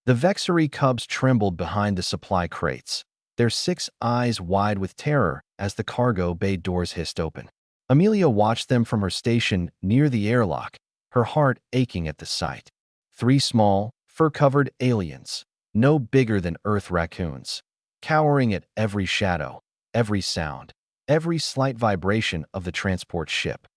The Vexery cubs trembled behind the supply crates, their 6 eyes wide with terror as the cargo bay doors hissed open. Amelia watched them from her station near the airlock, her heart aching at the sight. 3 small, fur-covered aliens, no bigger than Earth raccoons, cowering at every shadow, every sound, every slight vibration of the transport ship.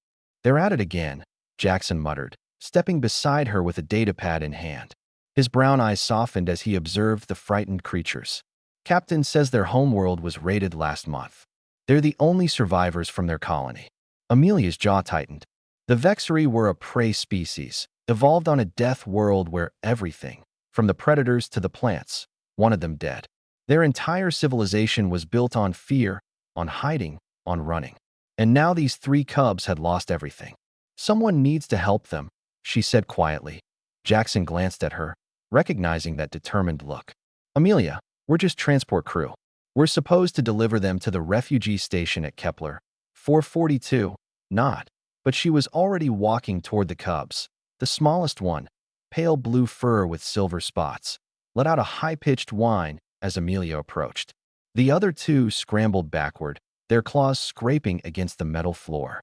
"They're at it again," Jackson muttered, stepping beside her with a datapad in hand. His brown eyes softened as he observed the frightened creatures. "Captain says their homeworld was raided last month. They're the only survivors from their colony." Amelia's jaw tightened. The Vexery were a prey species, evolved on a death world where everything, from the predators to the plants, wanted them dead. Their entire civilization was built on fear, on hiding, on running. And now these 3 cubs had lost everything. "Someone needs to help them," she said quietly. Jackson glanced at her, recognizing that determined look. "Amelia, we're just transport crew. We're supposed to deliver them to the refugee station at Kepler 442, not." But she was already walking toward the cubs. The smallest one, pale blue fur with silver spots, let out a high-pitched whine as Amelia approached. The other 2 scrambled backward, their claws scraping against the metal floor.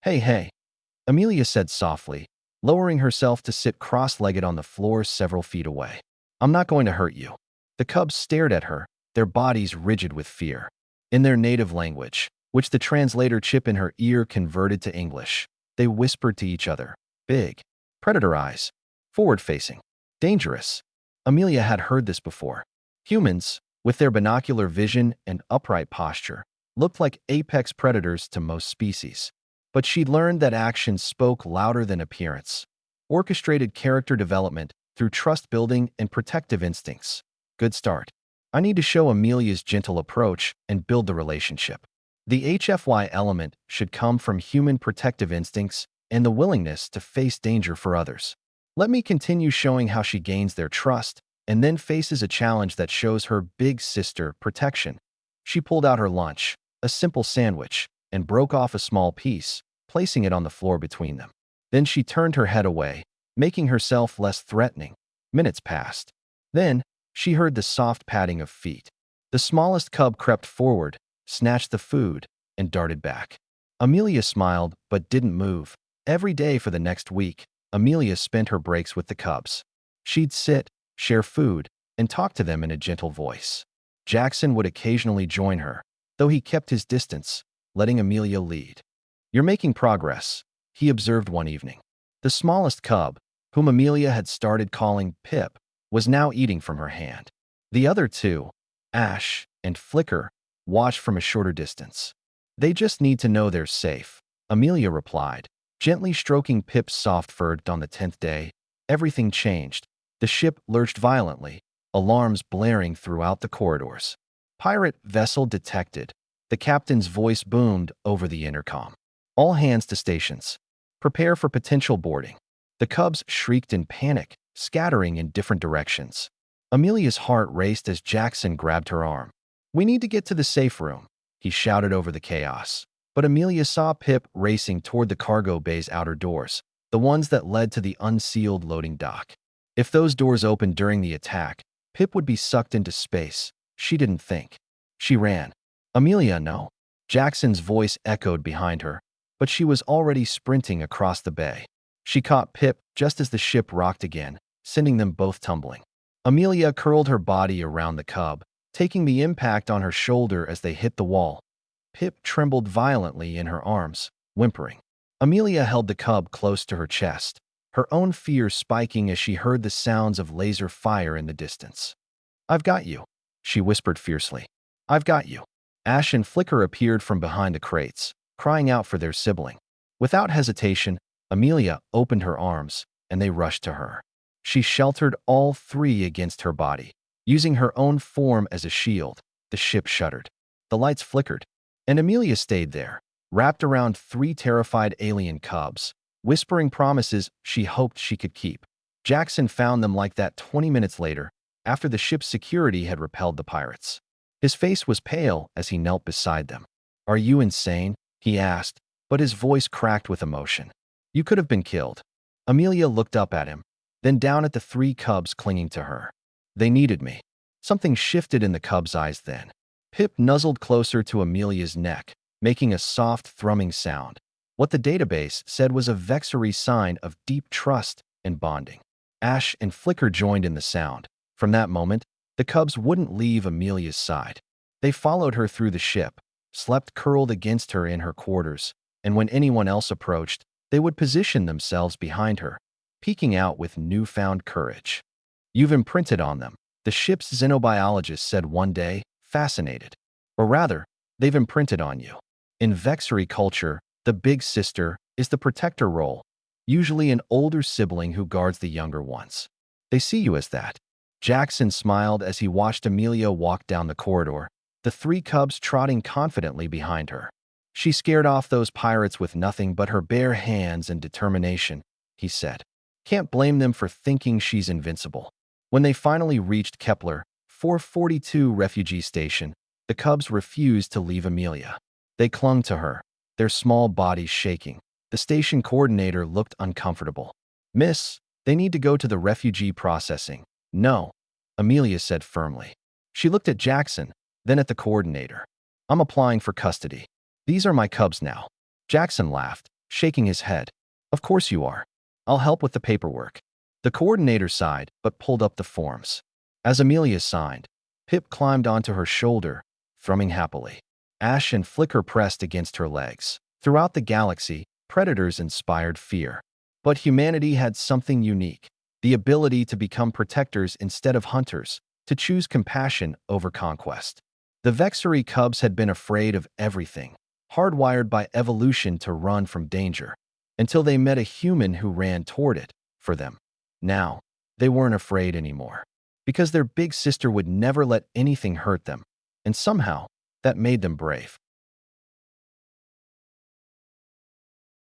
"Hey, hey," Amelia said softly, lowering herself to sit cross-legged on the floor several feet away. "I'm not going to hurt you." The cubs stared at her, their bodies rigid with fear. In their native language, which the translator chip in her ear converted to English, they whispered to each other. "Big. Predator eyes. Forward-facing. Dangerous." Amelia had heard this before. Humans, with their binocular vision and upright posture, looked like apex predators to most species. But she'd learned that actions spoke louder than appearance. Orchestrated character development through trust building and protective instincts. Good start. I need to show Amelia's gentle approach and build the relationship. The HFY element should come from human protective instincts and the willingness to face danger for others. Let me continue showing how she gains their trust and then faces a challenge that shows her big sister protection. She pulled out her lunch, a simple sandwich, and broke off a small piece, placing it on the floor between them. Then she turned her head away, making herself less threatening. Minutes passed. Then, she heard the soft padding of feet. The smallest cub crept forward, snatched the food, and darted back. Amelia smiled, but didn't move. Every day for the next week, Amelia spent her breaks with the cubs. She'd sit, share food, and talk to them in a gentle voice. Jackson would occasionally join her, though he kept his distance, letting Amelia lead. "You're making progress," he observed one evening. The smallest cub, whom Amelia had started calling Pip, was now eating from her hand. The other 2, Ash and Flicker, watched from a shorter distance. "They just need to know they're safe," Amelia replied, gently stroking Pip's soft fur. On the 10th day, everything changed. The ship lurched violently, alarms blaring throughout the corridors. "Pirate vessel detected," the captain's voice boomed over the intercom. "All hands to stations. Prepare for potential boarding." The cubs shrieked in panic, scattering in different directions. Amelia's heart raced as Jackson grabbed her arm. "We need to get to the safe room," he shouted over the chaos. But Amelia saw Pip racing toward the cargo bay's outer doors, the ones that led to the unsealed loading dock. If those doors opened during the attack, Pip would be sucked into space. She didn't think. She ran. "Amelia, no." Jackson's voice echoed behind her, but she was already sprinting across the bay. She caught Pip just as the ship rocked again, sending them both tumbling. Amelia curled her body around the cub, taking the impact on her shoulder as they hit the wall. Pip trembled violently in her arms, whimpering. Amelia held the cub close to her chest, her own fear spiking as she heard the sounds of laser fire in the distance. "I've got you," she whispered fiercely. "I've got you." Ash and Flicker appeared from behind the crates, crying out for their sibling. Without hesitation, Amelia opened her arms, and they rushed to her. She sheltered all 3 against her body. Using her own form as a shield, the ship shuddered. The lights flickered, and Amelia stayed there, wrapped around 3 terrified alien cubs, whispering promises she hoped she could keep. Jackson found them like that 20 minutes later, after the ship's security had repelled the pirates. His face was pale as he knelt beside them. "Are you insane?" he asked, but his voice cracked with emotion. "You could have been killed." Amelia looked up at him, then down at the 3 cubs clinging to her. They needed me. Something shifted in the cub's eyes then. Pip nuzzled closer to Amelia's neck, making a soft, thrumming sound. What the database said was a vexillary sign of deep trust and bonding. Ash and Flicker joined in the sound. From that moment, the cubs wouldn't leave Amelia's side. They followed her through the ship, slept curled against her in her quarters, and when anyone else approached, they would position themselves behind her, peeking out with newfound courage. "You've imprinted on them," the ship's xenobiologist said one day, fascinated. "Or rather, they've imprinted on you." In Vexary culture, the big sister is the protector role, usually an older sibling who guards the younger ones. They see you as that. Jackson smiled as he watched Amelia walk down the corridor, the three cubs trotting confidently behind her. "She scared off those pirates with nothing but her bare hands and determination," he said. "Can't blame them for thinking she's invincible." When they finally reached Kepler 442 refugee station, the cubs refused to leave Amelia. They clung to her, their small bodies shaking. The station coordinator looked uncomfortable. "Miss, they need to go to the refugee processing." "No," Amelia said firmly. She looked at Jackson, then at the coordinator. "I'm applying for custody. These are my cubs now." Jackson laughed, shaking his head. "Of course you are. I'll help with the paperwork." The coordinator sighed, but pulled up the forms. As Amelia signed, Pip climbed onto her shoulder, thrumming happily. Ash and Flicker pressed against her legs. Throughout the galaxy, predators inspired fear. But humanity had something unique, the ability to become protectors instead of hunters, to choose compassion over conquest. The Vexary cubs had been afraid of everything, hardwired by evolution to run from danger, until they met a human who ran toward it for them. Now, they weren't afraid anymore, because their big sister would never let anything hurt them, and somehow, that made them brave.